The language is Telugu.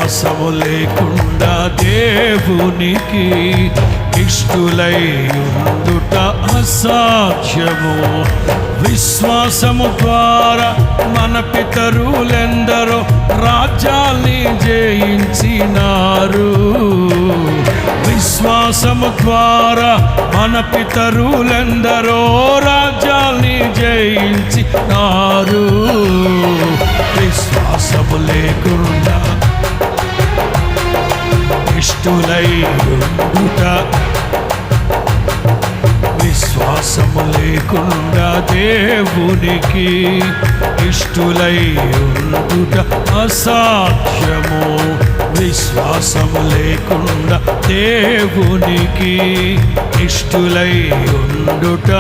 విశ్వాసము లేకుండా దేవునికి ఇష్టులై ఉండుట అసాధ్యము. విశ్వాసము ద్వారా మన పితరులెందరో రాజ్యాల్ని జయించినారు. విశ్వాసము ద్వారా మన పితరులెందరో రాజ్యాల్ని జయించినారు. విశ్వాసము లేకుండా ఇష్టులై ఉండుట, విశ్వాసము లేకుండా దేవునికి ఇష్టులై ఉండుట అసాధ్యము. విశ్వాసము లేకుండా దేవునికి ఇష్టులై ఉండుట